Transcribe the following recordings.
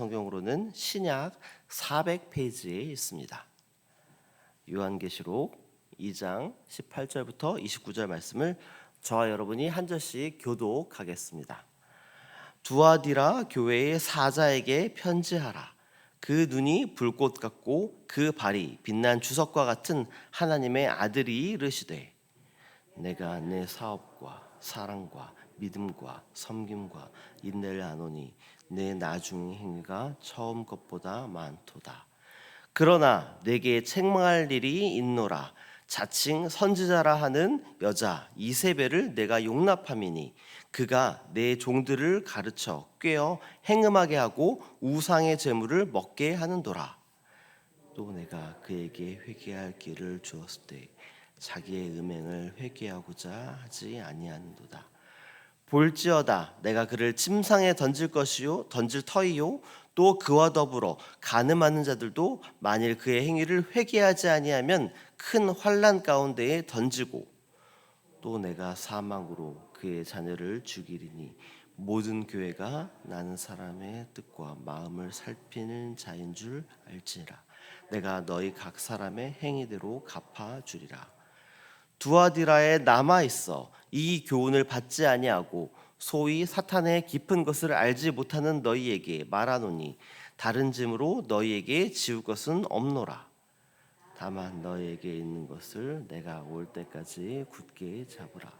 성경으로는 신약 400페이지에 있습니다. 요한계시록 2장 18절부터 29절 말씀을 저와 여러분이 한 절씩 교독하겠습니다. 두아디라 교회의 사자에게 편지하라. 그 눈이 불꽃 같고 그 발이 빛난 주석과 같은 하나님의 아들이 이르시되, 내가 내 사업과 사랑과 믿음과 섬김과 인내를 아노니 내 나중의 행위가 처음 것보다 많도다. 그러나 내게 책망할 일이 있노라. 자칭 선지자라 하는 여자 이세벨을 내가 용납함이니 그가 내 종들을 가르쳐 꾀어 행음하게 하고 우상의 제물을 먹게 하는도라. 또 내가 그에게 회개할 길을 주었을 때 자기의 음행을 회개하고자 하지 아니하는도다. 볼지어다 내가 그를 침상에 던질 것이요 던질 터이요 또 그와 더불어 간음하는 자들도 만일 그의 행위를 회개하지 아니하면 큰 환난 가운데에 던지고, 또 내가 사망으로 그의 자녀를 죽이리니 모든 교회가 나는 사람의 뜻과 마음을 살피는 자인 줄 알지니라. 내가 너희 각 사람의 행위대로 갚아주리라. 두아디라에 남아 있어 이 교훈을 받지 아니하고 소위 사탄의 깊은 것을 알지 못하는 너희에게 말하노니 다른 짐으로 너희에게 지울 것은 없노라. 다만 너희에게 있는 것을 내가 올 때까지 굳게 잡으라.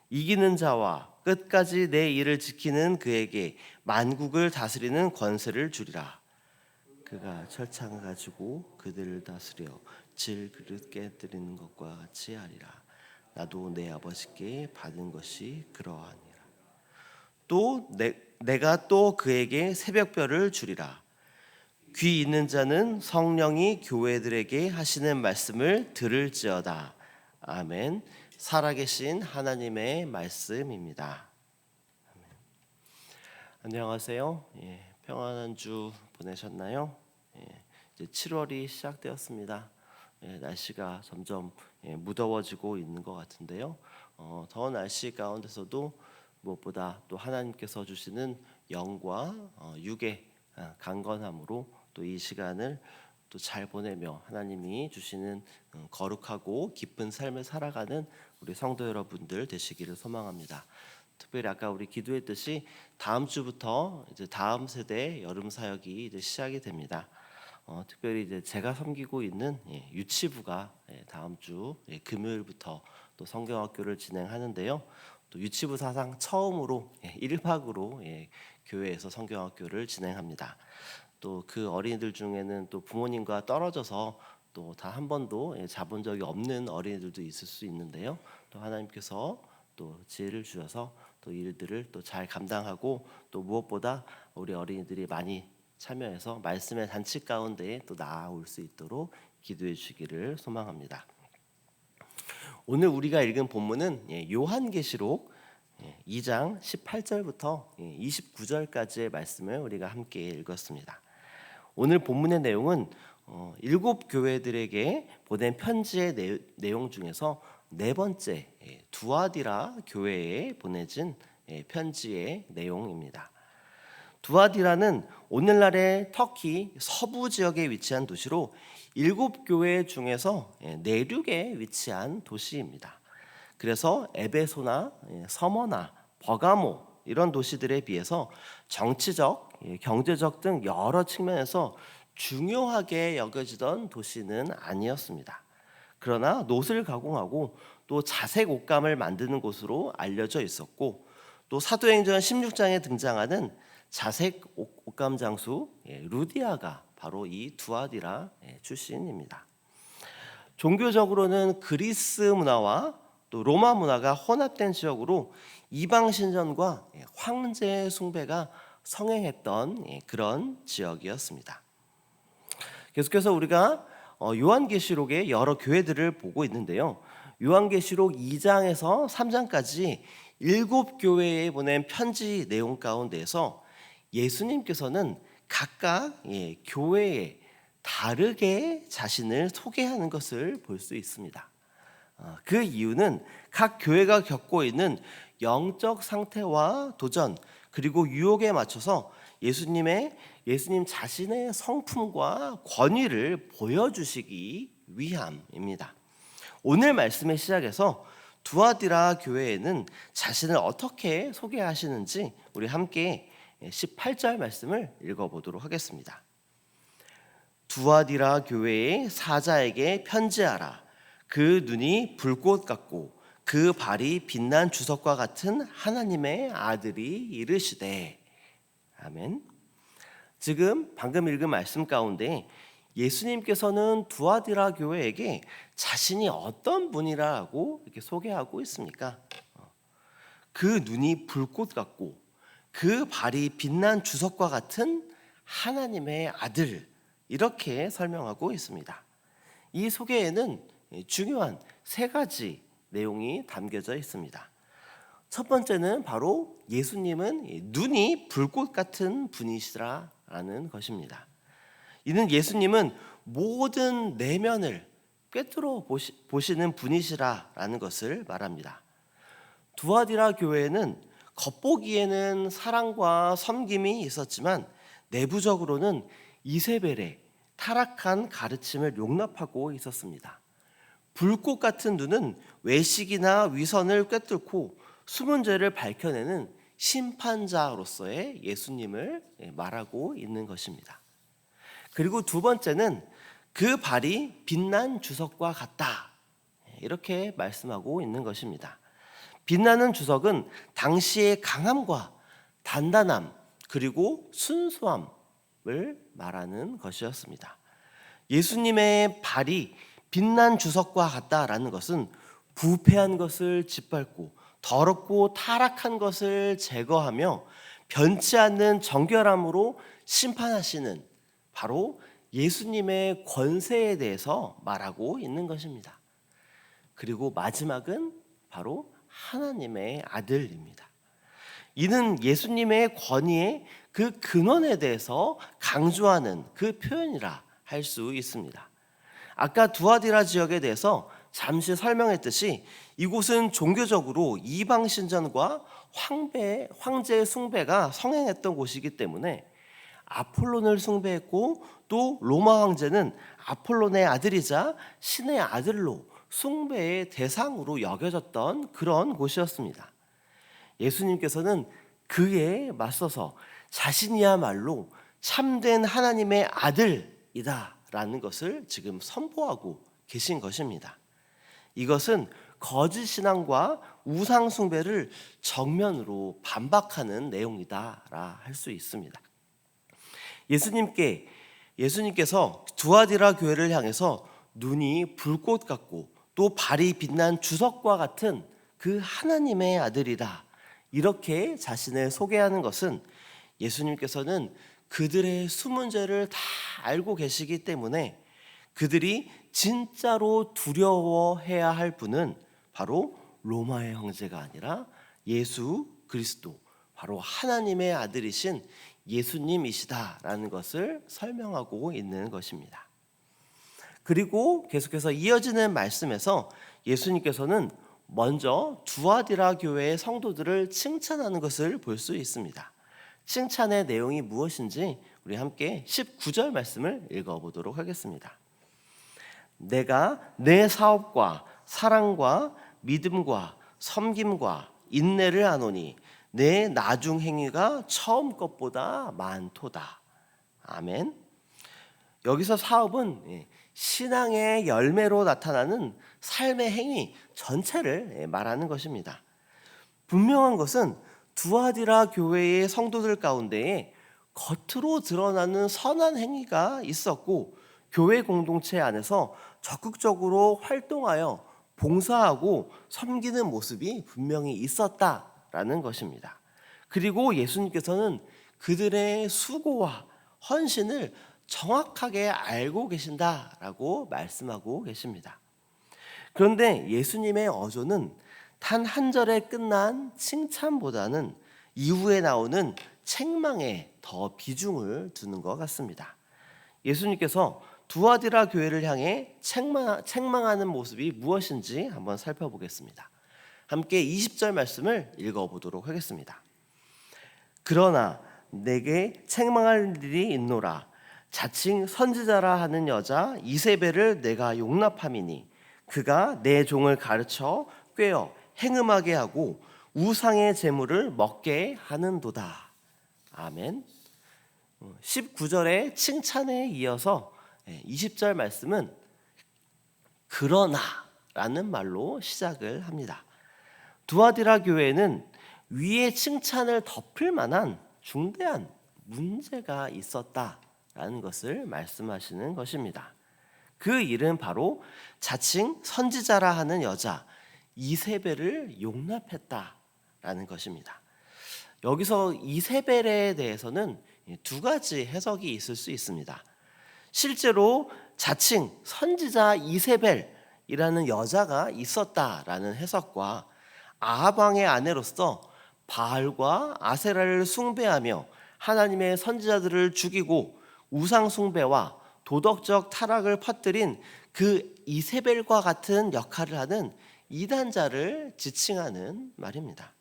이기는 자와 끝까지 내 일을 지키는 그에게 만국을 다스리는 권세를 주리라. 그가 철창을 가지고 그들을 다스려 질그릇 깨뜨리는 것과 같이 하리라. 나도 내 아버지께 받은 것이 그러하니라. 또 내가 또 그에게 새벽별을 주리라. 귀 있는 자는 성령이 교회들에게 하시는 말씀을 들을지어다. 아멘. 살아계신 하나님의 말씀입니다. 아멘. 안녕하세요. 평안한 주 보내셨나요? 이제 7월이 시작되었습니다. 날씨가 점점 무더워지고 있는 것 같은데요. 더운 날씨 가운데서도 무엇보다 또 하나님께서 주시는 영과 육의 강건함으로 또 이 시간을 또 잘 보내며 하나님이 주시는 거룩하고 기쁜 삶을 살아가는 우리 성도 여러분들 되시기를 소망합니다. 특별히 아까 우리 기도했듯이 다음 주부터 이제 다음 세대 여름 사역이 이제 시작이 됩니다. 특별히 이제 제가 섬기고 있는 유치부가 다음 주 금요일부터 또 성경학교를 진행하는데요. 또 유치부 사상 처음으로 1박으로 교회에서 성경학교를 진행합니다. 또 그 어린이들 중에는 또 부모님과 떨어져서 또 다 한 번도 자본 적이 없는 어린이들도 있을 수 있는데요. 또 하나님께서 또 지혜를 주셔서 또 일들을 또 잘 감당하고, 또 무엇보다 우리 어린이들이 많이 참여해서 말씀의 단체 가운데에 또 나아올 수 있도록 기도해 주시기를 소망합니다. 오늘 우리가 읽은 본문은 요한계시록 2장 18절부터 29절까지의 말씀을 우리가 함께 읽었습니다. 오늘 본문의 내용은 7 교회들에게 보낸 편지의 내용 중에서 네 번째 두아디라 교회에 보내진 편지의 내용입니다. 두아디라는 오늘날의 터키 서부 지역에 위치한 도시로 7 교회 중에서 내륙에 위치한 도시입니다. 그래서 에베소나 서머나 버가모 이런 도시들에 비해서 정치적, 경제적 등 여러 측면에서 중요하게 여겨지던 도시는 아니었습니다. 그러나 놋을 가공하고 또 자색 옷감을 만드는 곳으로 알려져 있었고, 또 사도행전 16장에 등장하는 자색 옷감 장수 루디아가 바로 이 두아디라 출신입니다. 종교적으로는 그리스 문화와 또 로마 문화가 혼합된 지역으로 이방 신전과 황제 숭배가 성행했던 그런 지역이었습니다. 계속해서 우리가 요한계시록의 여러 교회들을 보고 있는데요. 요한계시록 2장에서 3장까지 7 교회에 보낸 편지 내용 가운데에서 예수님께서는 각각 교회에 다르게 자신을 소개하는 것을 볼 수 있습니다. 그 이유는 각 교회가 겪고 있는 영적 상태와 도전 그리고 유혹에 맞춰서 예수님 자신의 성품과 권위를 보여주시기 위함입니다. 오늘 말씀의 시작에서 두아디라 교회에는 자신을 어떻게 소개하시는지 우리 함께 18절 말씀을 읽어보도록 하겠습니다. 두아디라 교회의 사자에게 편지하라. 그 눈이 불꽃 같고 그 발이 빛난 주석과 같은 하나님의 아들이 이르시되. 아멘. 지금 방금 읽은 말씀 가운데 예수님께서는 두아디라 교회에게 자신이 어떤 분이라고 이렇게 소개하고 있습니까? 그 눈이 불꽃 같고 그 발이 빛난 주석과 같은 하나님의 아들, 이렇게 설명하고 있습니다. 이 소개에는 중요한 세 가지 내용이 담겨져 있습니다. 첫 번째는 바로 예수님은 눈이 불꽃 같은 분이시라는 것입니다. 이는 예수님은 모든 내면을 꿰뚫어 보시는 분이시라는 것을 말합니다. 두아디라 교회에는 겉보기에는 사랑과 섬김이 있었지만 내부적으로는 이세벨의 타락한 가르침을 용납하고 있었습니다. 불꽃 같은 눈은 외식이나 위선을 꿰뚫고 숨은 죄를 밝혀내는 심판자로서의 예수님을 말하고 있는 것입니다. 그리고 두 번째는 그 발이 빛난 주석과 같다, 이렇게 말씀하고 있는 것입니다. 빛나는 주석은 당시의 강함과 단단함 그리고 순수함을 말하는 것이었습니다. 예수님의 발이 빛난 주석과 같다라는 것은 부패한 것을 짓밟고 더럽고 타락한 것을 제거하며 변치 않는 정결함으로 심판하시는 바로 예수님의 권세에 대해서 말하고 있는 것입니다. 그리고 마지막은 바로 하나님의 아들입니다. 이는 예수님의 권위의 그 근원에 대해서 강조하는 그 표현이라 할 수 있습니다. 아까 두아디라 지역에 대해서 잠시 설명했듯이 이곳은 종교적으로 이방 신전과 황제 숭배가 성행했던 곳이기 때문에 아폴론을 숭배했고 또 로마 황제는 아폴론의 아들이자 신의 아들로 숭배의 대상으로 여겨졌던 그런 곳이었습니다. 예수님께서는 그에 맞서서 자신이야말로 참된 하나님의 아들이다라는 것을 지금 선포하고 계신 것입니다. 이것은 거짓 신앙과 우상 숭배를 정면으로 반박하는 내용이다라 할 수 있습니다. 예수님께서 두아디라 교회를 향해서 눈이 불꽃 같고 또 발이 빛난 주석과 같은 그 하나님의 아들이다, 이렇게 자신을 소개하는 것은 예수님께서는 그들의 숨은 죄를 다 알고 계시기 때문에 그들이 진짜로 두려워해야 할 분은 바로 로마의 황제가 아니라 예수 그리스도, 바로 하나님의 아들이신 예수님이시다라는 것을 설명하고 있는 것입니다. 그리고 계속해서 이어지는 말씀에서 예수님께서는 먼저 두아디라 교회의 성도들을 칭찬하는 것을 볼 수 있습니다. 칭찬의 내용이 무엇인지 우리 함께 19절 말씀을 읽어보도록 하겠습니다. 내가 내 사업과 사랑과 믿음과 섬김과 인내를 아노니 내 나중 행위가 처음 것보다 많도다. 아멘. 여기서 사업은 신앙의 열매로 나타나는 삶의 행위 전체를 말하는 것입니다. 분명한 것은 두아디라 교회의 성도들 가운데에 겉으로 드러나는 선한 행위가 있었고 교회 공동체 안에서 적극적으로 활동하여 봉사하고 섬기는 모습이 분명히 있었다라는 것입니다. 그리고 예수님께서는 그들의 수고와 헌신을 정확하게 알고 계신다라고 말씀하고 계십니다. 그런데 예수님의 어조는 단 한 절에 끝난 칭찬보다는 이후에 나오는 책망에 더 비중을 두는 것 같습니다. 예수님께서 두아디라 교회를 향해 책망하는 모습이 무엇인지 한번 살펴보겠습니다. 함께 20절 말씀을 읽어보도록 하겠습니다. 그러나 내게 책망할 일이 있노라. 자칭 선지자라 하는 여자 이세벨을 내가 용납함이니 그가 내 종을 가르쳐 꾀어 행음하게 하고 우상의 제물을 먹게 하는도다. 아멘. 19절의 칭찬에 이어서 20절 말씀은 그러나라는 말로 시작을 합니다. 두아디라 교회는 위의 칭찬을 덮을 만한 중대한 문제가 있었다라는 것을 말씀하시는 것입니다. 그 일은 바로 자칭 선지자라 하는 여자 이세벨을 용납했다라는 것입니다. 여기서 이세벨에 대해서는 두 가지 해석이 있을 수 있습니다. 실제로 자칭 선지자 이세벨이라는 여자가 있었다라는 해석과 아합 왕의 아내로서 바알과 아세라를 숭배하며 하나님의 선지자들을 죽이고 우상 숭배와 도덕적 타락을 퍼뜨린 그 이세벨과 같은 역할을 하는 이단자를 지칭하는 말입니다.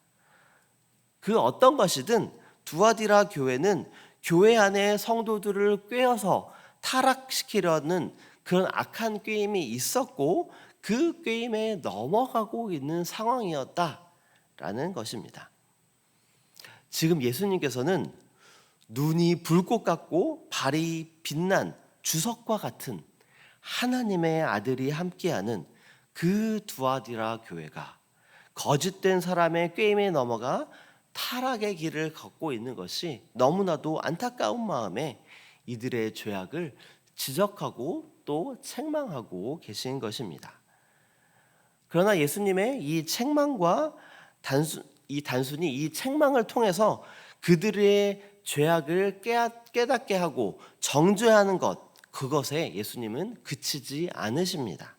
그 어떤 것이든 두아디라 교회는 교회 안에 성도들을 꿰어서 타락시키려는 그런 악한 꾀임이 있었고 그 꾀임에 넘어가고 있는 상황이었다라는 것입니다. 지금 예수님께서는 눈이 불꽃 같고 발이 빛난 주석과 같은 하나님의 아들이 함께하는 그 두아디라 교회가 거짓된 사람의 꾀임에 넘어가 타락의 길을 걷고 있는 것이 너무나도 안타까운 마음에 이들의 죄악을 지적하고 또 책망하고 계신 것입니다. 그러나 예수님의 이 책망과 단순히 이 책망을 통해서 그들의 죄악을 깨닫게 하고 정죄하는 것, 그것에 예수님은 그치지 않으십니다.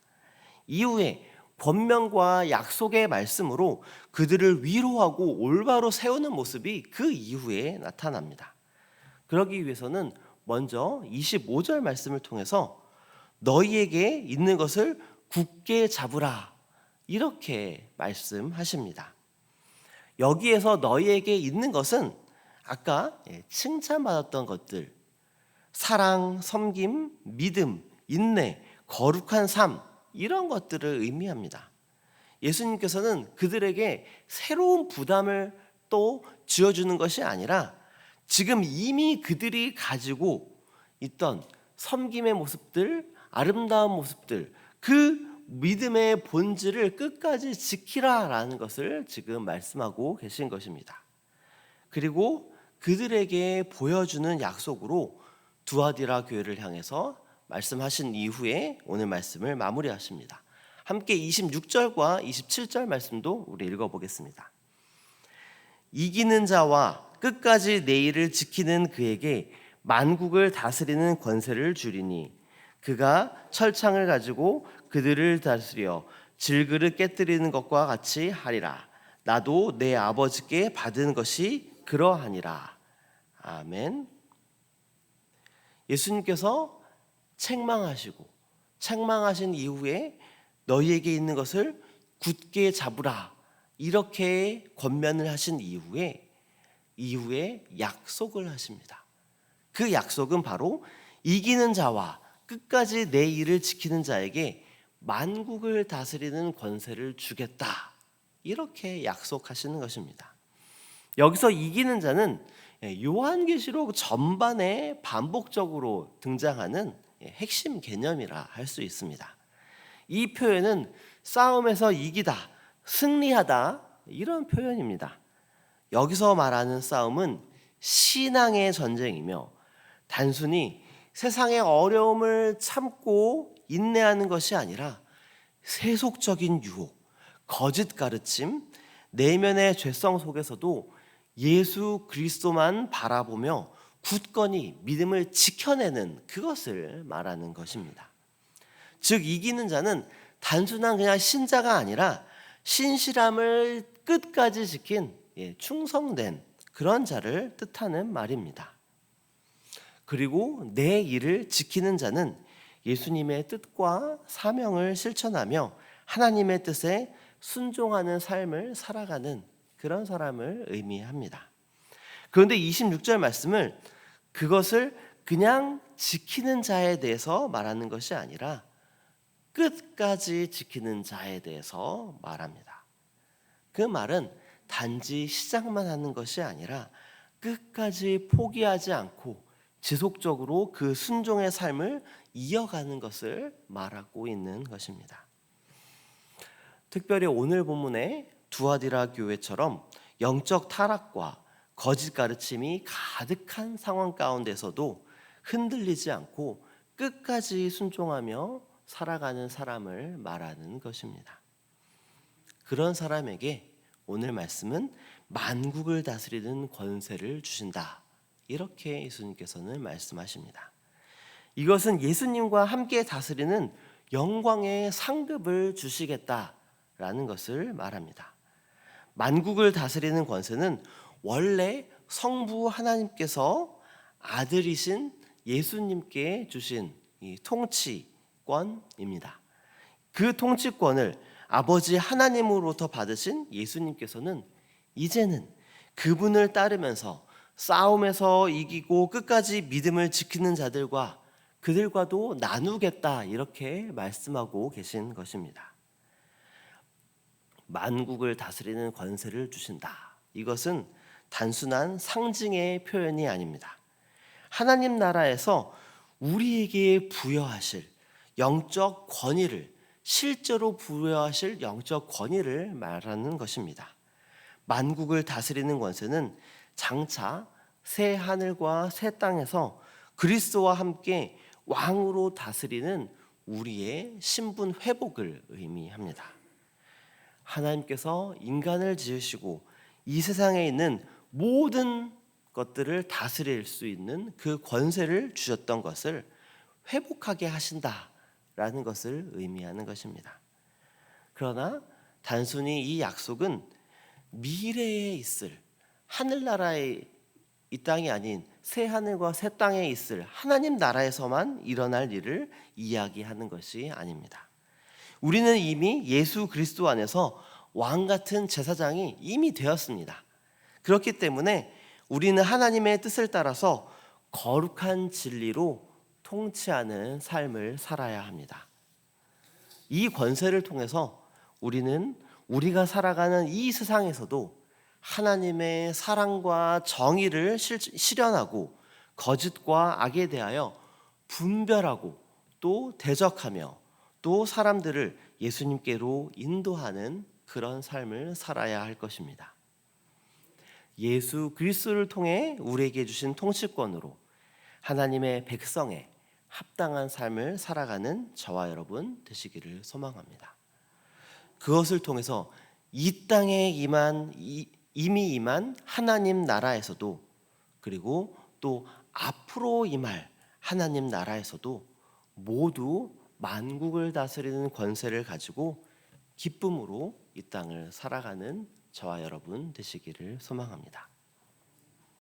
이후에 권면과 약속의 말씀으로 그들을 위로하고 올바로 세우는 모습이 그 이후에 나타납니다. 그러기 위해서는 먼저 25절 말씀을 통해서 너희에게 있는 것을 굳게 잡으라 이렇게 말씀하십니다. 여기에서 너희에게 있는 것은 아까 칭찬받았던 것들, 사랑, 섬김, 믿음, 인내, 거룩한 삶 이런 것들을 의미합니다. 예수님께서는 그들에게 새로운 부담을 또 지어주는 것이 아니라 지금 이미 그들이 가지고 있던 섬김의 모습들, 아름다운 모습들, 그 믿음의 본질을 끝까지 지키라라는 것을 지금 말씀하고 계신 것입니다. 그리고 그들에게 보여주는 약속으로 두아디라 교회를 향해서 말씀하신 이후에 오늘 말씀을 마무리하십니다. 함께 26절과 27절 말씀도 우리 읽어보겠습니다. 이기는 자와 끝까지 내 일을 지키는 그에게 만국을 다스리는 권세를 주리니 그가 철창을 가지고 그들을 다스려 질그릇 깨뜨리는 것과 같이 하리라. 나도 내 아버지께 받은 것이 그러하니라. 아멘. 예수님께서 책망하신 이후에 너희에게 있는 것을 굳게 잡으라 이렇게 권면을 하신 이후에 약속을 하십니다. 그 약속은 바로 이기는 자와 끝까지 내 일을 지키는 자에게 만국을 다스리는 권세를 주겠다 이렇게 약속하시는 것입니다. 여기서 이기는 자는 요한계시록 전반에 반복적으로 등장하는 핵심 개념이라 할 수 있습니다. 이 표현은 싸움에서 이기다, 승리하다 이런 표현입니다. 여기서 말하는 싸움은 신앙의 전쟁이며 단순히 세상의 어려움을 참고 인내하는 것이 아니라 세속적인 유혹, 거짓 가르침, 내면의 죄성 속에서도 예수 그리스도만 바라보며 굳건히 믿음을 지켜내는 그것을 말하는 것입니다. 즉 이기는 자는 단순한 그냥 신자가 아니라 신실함을 끝까지 지킨 충성된 그런 자를 뜻하는 말입니다. 그리고 내 일을 지키는 자는 예수님의 뜻과 사명을 실천하며 하나님의 뜻에 순종하는 삶을 살아가는 그런 사람을 의미합니다. 그런데 26절 말씀을 그것을 그냥 지키는 자에 대해서 말하는 것이 아니라 끝까지 지키는 자에 대해서 말합니다. 그 말은 단지 시작만 하는 것이 아니라 끝까지 포기하지 않고 지속적으로 그 순종의 삶을 이어가는 것을 말하고 있는 것입니다. 특별히 오늘 본문의 두아디라 교회처럼 영적 타락과 거짓 가르침이 가득한 상황 가운데서도 흔들리지 않고 끝까지 순종하며 살아가는 사람을 말하는 것입니다. 그런 사람에게 오늘 말씀은 만국을 다스리는 권세를 주신다. 이렇게 예수님께서는 말씀하십니다. 이것은 예수님과 함께 다스리는 영광의 상급을 주시겠다라는 것을 말합니다. 만국을 다스리는 권세는 원래 성부 하나님께서 아들이신 예수님께 주신 이 통치권입니다. 그 통치권을 아버지 하나님으로부터 받으신 예수님께서는 이제는 그분을 따르면서 싸움에서 이기고 끝까지 믿음을 지키는 자들과 그들과도 나누겠다 이렇게 말씀하고 계신 것입니다. 만국을 다스리는 권세를 주신다. 이것은 단순한 상징의 표현이 아닙니다. 하나님 나라에서 우리에게 부여하실 영적 권위를 실제로 부여하실 영적 권위를 말하는 것입니다. 만국을 다스리는 권세는 장차 새 하늘과 새 땅에서 그리스도와 함께 왕으로 다스리는 우리의 신분 회복을 의미합니다. 하나님께서 인간을 지으시고 이 세상에 있는 모든 것들을 다스릴 수 있는 그 권세를 주셨던 것을 회복하게 하신다라는 것을 의미하는 것입니다. 그러나 단순히 이 약속은 미래에 있을 하늘나라의 이 땅이 아닌 새 하늘과 새 땅에 있을 하나님 나라에서만 일어날 일을 이야기하는 것이 아닙니다. 우리는 이미 예수 그리스도 안에서 왕 같은 제사장이 이미 되었습니다. 그렇기 때문에 우리는 하나님의 뜻을 따라서 거룩한 진리로 통치하는 삶을 살아야 합니다. 이 권세를 통해서 우리는 우리가 살아가는 이 세상에서도 하나님의 사랑과 정의를 실현하고 거짓과 악에 대하여 분별하고 또 대적하며 또 사람들을 예수님께로 인도하는 그런 삶을 살아야 할 것입니다. 예수 그리스도를 통해 우리에게 주신 통치권으로 하나님의 백성의 합당한 삶을 살아가는 저와 여러분 되시기를 소망합니다. 그것을 통해서 이 땅에 이미 임한 하나님 나라에서도 그리고 또 앞으로 임할 하나님 나라에서도 모두 만국을 다스리는 권세를 가지고 기쁨으로 이 땅을 살아가는 저와 여러분 되시기를 소망합니다.